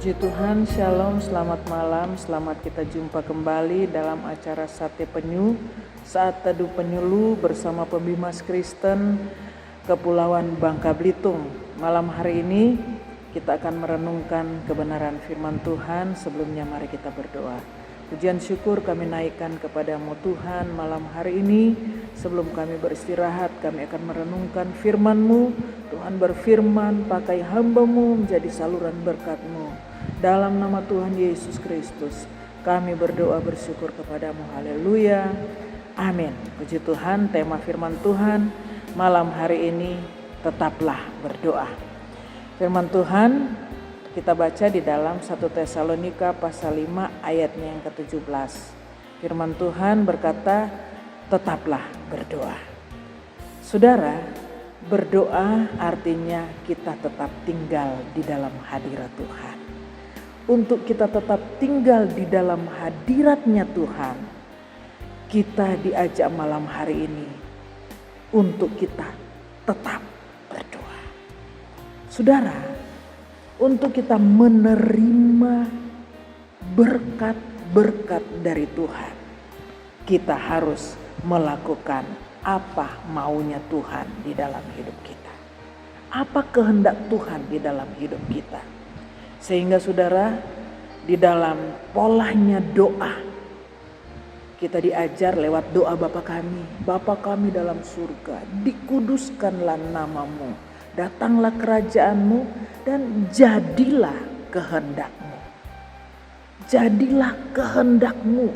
Puji Tuhan, Shalom, selamat malam, selamat kita jumpa kembali dalam acara Sate Penyu, saat teduh penyuluh bersama Pembimas Kristen Kepulauan Bangka Belitung. Malam hari ini kita akan merenungkan kebenaran firman Tuhan. Sebelumnya mari kita berdoa. Pujian syukur kami naikkan kepadamu Tuhan malam hari ini. Sebelum kami beristirahat, kami akan merenungkan firman-Mu. Tuhan berfirman, pakai hamba-Mu menjadi saluran berkat-Mu. Dalam nama Tuhan Yesus Kristus, kami berdoa bersyukur kepadamu. Haleluya. Amin. Puji Tuhan, tema firman Tuhan malam hari ini, tetaplah berdoa. Firman Tuhan kita baca di dalam 1 Tesalonika pasal 5 ayatnya yang ke-17. Firman Tuhan berkata, tetaplah berdoa. Saudara, berdoa artinya kita tetap tinggal di dalam hadirat Tuhan. Untuk kita tetap tinggal di dalam hadiratnya Tuhan, kita diajak malam hari ini untuk kita tetap berdoa. Saudara, untuk kita menerima berkat-berkat dari Tuhan, kita harus melakukan apa maunya Tuhan di dalam hidup kita. Apa kehendak Tuhan di dalam hidup kita. Sehingga saudara, di dalam polanya doa, kita diajar lewat doa Bapa kami. Bapa kami dalam surga, dikuduskanlah namamu. Datanglah kerajaan-Mu dan jadilah kehendak-Mu. Jadilah kehendak-Mu.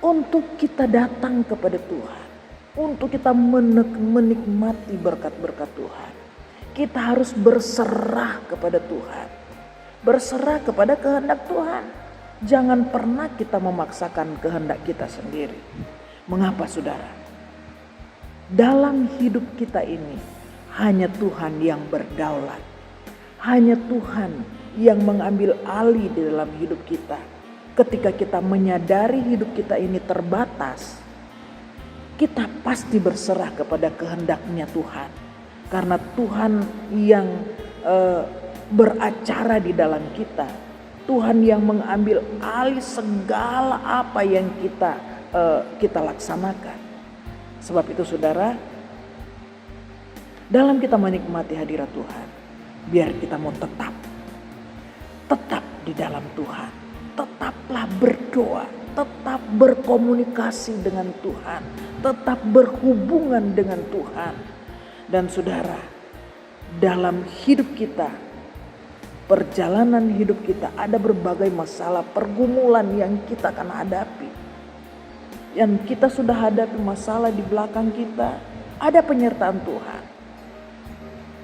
Untuk kita datang kepada Tuhan, untuk kita menikmati berkat-berkat Tuhan, kita harus berserah kepada Tuhan. Berserah kepada kehendak Tuhan. Jangan pernah kita memaksakan kehendak kita sendiri. Mengapa saudara? Dalam hidup kita ini hanya Tuhan yang berdaulat. Hanya Tuhan yang mengambil alih di dalam hidup kita. Ketika kita menyadari hidup kita ini terbatas, kita pasti berserah kepada kehendaknya Tuhan. Karena Tuhan yang beracara di dalam kita. Tuhan yang mengambil alih segala apa yang kita laksanakan. Sebab itu saudara, dalam kita menikmati hadirat Tuhan, biar kita mau tetap di dalam Tuhan. Tetaplah berdoa, tetap berkomunikasi dengan Tuhan, tetap berhubungan dengan Tuhan. Dan saudara, dalam hidup kita, perjalanan hidup kita ada berbagai masalah, pergumulan yang kita akan hadapi. Yang kita sudah hadapi masalah di belakang kita, ada penyertaan Tuhan.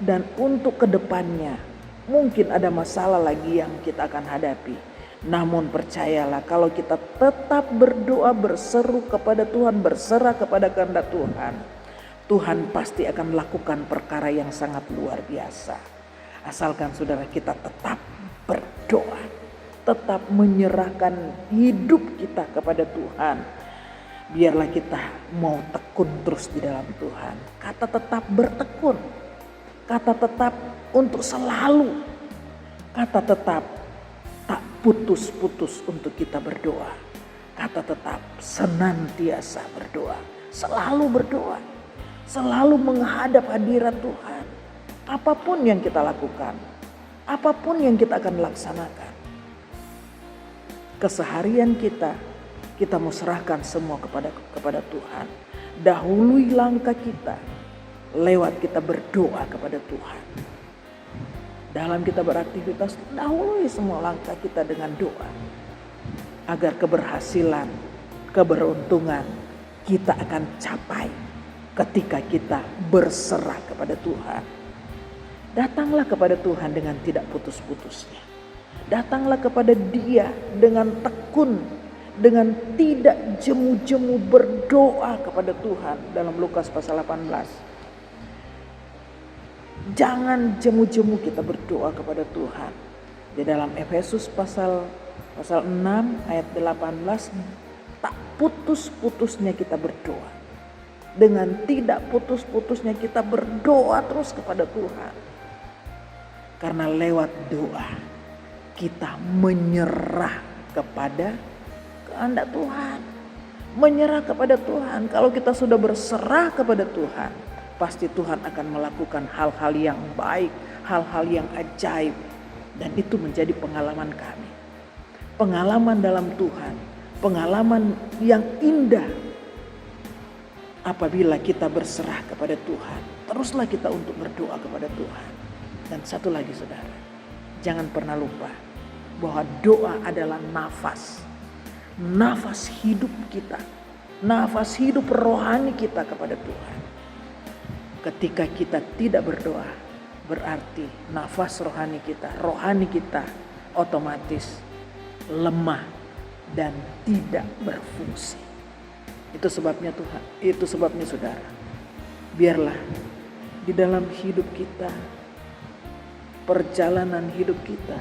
Dan untuk kedepannya, mungkin ada masalah lagi yang kita akan hadapi. Namun percayalah, kalau kita tetap berdoa, berseru kepada Tuhan, berserah kepada kehendak Tuhan, Tuhan pasti akan melakukan perkara yang sangat luar biasa. Asalkan saudara kita tetap berdoa, tetap menyerahkan hidup kita kepada Tuhan. Biarlah kita mau tekun terus di dalam Tuhan. Kata tetap bertekun. Kata tetap untuk selalu. Kata tetap tak putus-putus untuk kita berdoa. Kata tetap senantiasa berdoa. Selalu berdoa. Selalu menghadap hadirat Tuhan. Apapun yang kita lakukan. Apapun yang kita akan laksanakan. Keseharian kita mau serahkan semua kepada Tuhan. Dahului langkah kita lewat kita berdoa kepada Tuhan. Dalam kita beraktivitas, dahului semua langkah kita dengan doa. Agar keberhasilan, keberuntungan kita akan capai ketika kita berserah kepada Tuhan. Datanglah kepada Tuhan dengan tidak putus-putusnya. Datanglah kepada Dia dengan tekun, dengan tidak jemu-jemu berdoa kepada Tuhan. Dalam Lukas pasal 18. Jangan jemu-jemu kita berdoa kepada Tuhan. Di dalam Efesus pasal 6 ayat 18. Tak putus-putusnya kita berdoa. Dengan tidak putus-putusnya kita berdoa terus kepada Tuhan. Karena lewat doa kita menyerah kepada kehendak Tuhan. Menyerah kepada Tuhan. Kalau kita sudah berserah kepada Tuhan, pasti Tuhan akan melakukan hal-hal yang baik, hal-hal yang ajaib. Dan itu menjadi pengalaman kami. Pengalaman dalam Tuhan, pengalaman yang indah. Apabila kita berserah kepada Tuhan, teruslah kita untuk berdoa kepada Tuhan. Dan satu lagi saudara, jangan pernah lupa bahwa doa adalah nafas. Nafas hidup kita, nafas hidup rohani kita kepada Tuhan. Ketika kita tidak berdoa, berarti nafas rohani kita otomatis lemah dan tidak berfungsi. Itu sebabnya Tuhan, itu sebabnya saudara, biarlah di dalam hidup kita, perjalanan hidup kita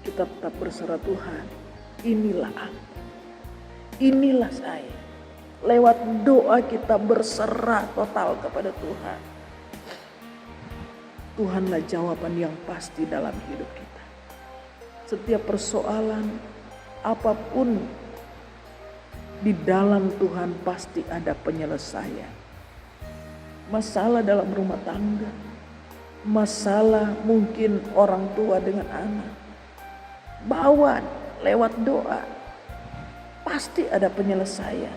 tetap berserah Tuhan. Inilah aku, inilah saya. Lewat doa kita berserah total kepada Tuhan. Tuhanlah jawaban yang pasti dalam hidup kita. Setiap persoalan apapun di dalam Tuhan pasti ada penyelesaian. Masalah dalam rumah tangga, masalah mungkin orang tua dengan anak, bawa lewat doa pasti ada penyelesaian.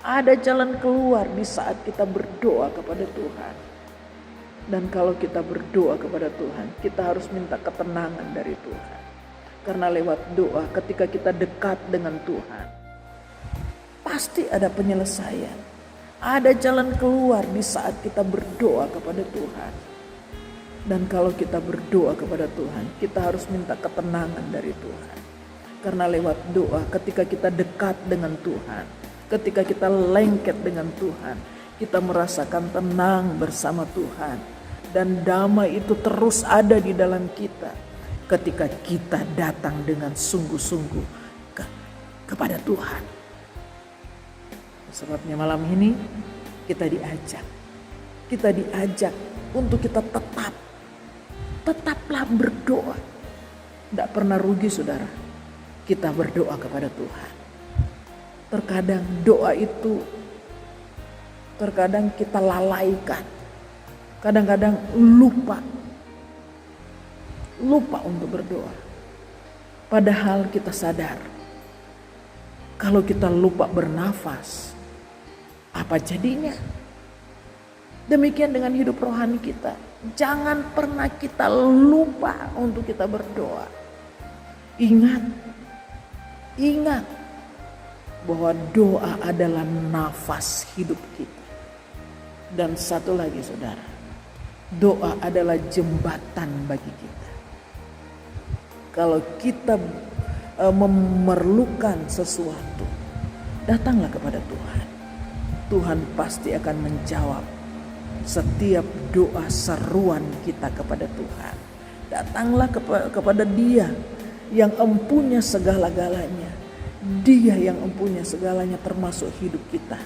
Ada jalan keluar di saat kita berdoa kepada Tuhan. Dan kalau kita berdoa kepada Tuhan, kita harus minta ketenangan dari Tuhan. Karena lewat doa ketika kita dekat dengan Tuhan, pasti ada penyelesaian. Ada jalan keluar di saat kita berdoa kepada Tuhan. Dan kalau kita berdoa kepada Tuhan, kita harus minta ketenangan dari Tuhan. Karena lewat doa ketika kita dekat dengan Tuhan, ketika kita lengket dengan Tuhan, kita merasakan tenang bersama Tuhan. Dan damai itu terus ada di dalam kita ketika kita datang dengan sungguh-sungguh kepada Tuhan. Sebabnya malam ini kita diajak untuk kita tetaplah berdoa. Tidak pernah rugi saudara, kita berdoa kepada Tuhan. Terkadang doa itu kita lalaikan. Kadang-kadang lupa untuk berdoa. Padahal kita sadar kalau kita lupa bernafas, apa jadinya? Demikian dengan hidup rohani kita. Jangan pernah kita lupa untuk kita berdoa. Ingat bahwa doa adalah nafas hidup kita. Dan satu lagi saudara, doa adalah jembatan bagi kita. Kalau kita memerlukan sesuatu, datanglah kepada Tuhan. Tuhan pasti akan menjawab setiap doa seruan kita kepada Tuhan. Datanglah kepada Dia yang empunya segala-galanya. Dia yang empunya segalanya termasuk hidup kita.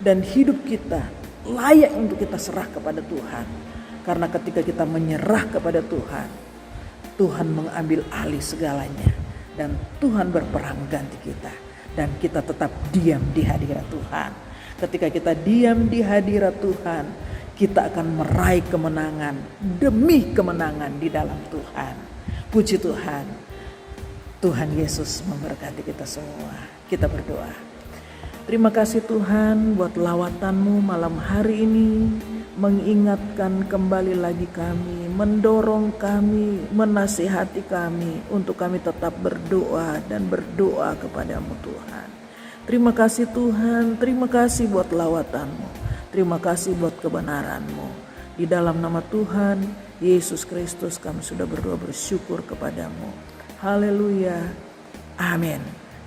Dan hidup kita layak untuk kita serah kepada Tuhan. Karena ketika kita menyerah kepada Tuhan, Tuhan mengambil alih segalanya. Dan Tuhan berperang ganti kita. Dan kita tetap diam di hadirat Tuhan. Ketika kita diam di hadirat Tuhan, kita akan meraih kemenangan demi kemenangan di dalam Tuhan. Puji Tuhan. Tuhan Yesus memberkati kita semua. Kita berdoa. Terima kasih Tuhan buat lawatan-Mu malam hari ini. Mengingatkan kembali lagi kami, mendorong kami, menasihati kami untuk kami tetap berdoa dan berdoa kepada-Mu Tuhan. Terima kasih Tuhan, terima kasih buat lawatan-Mu. Terima kasih buat kebenaran-Mu. Di dalam nama Tuhan Yesus Kristus kami sudah berdoa bersyukur kepada-Mu. Haleluya. Amin.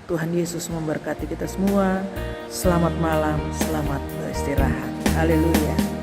Tuhan Yesus memberkati kita semua. Selamat malam, selamat beristirahat. Haleluya.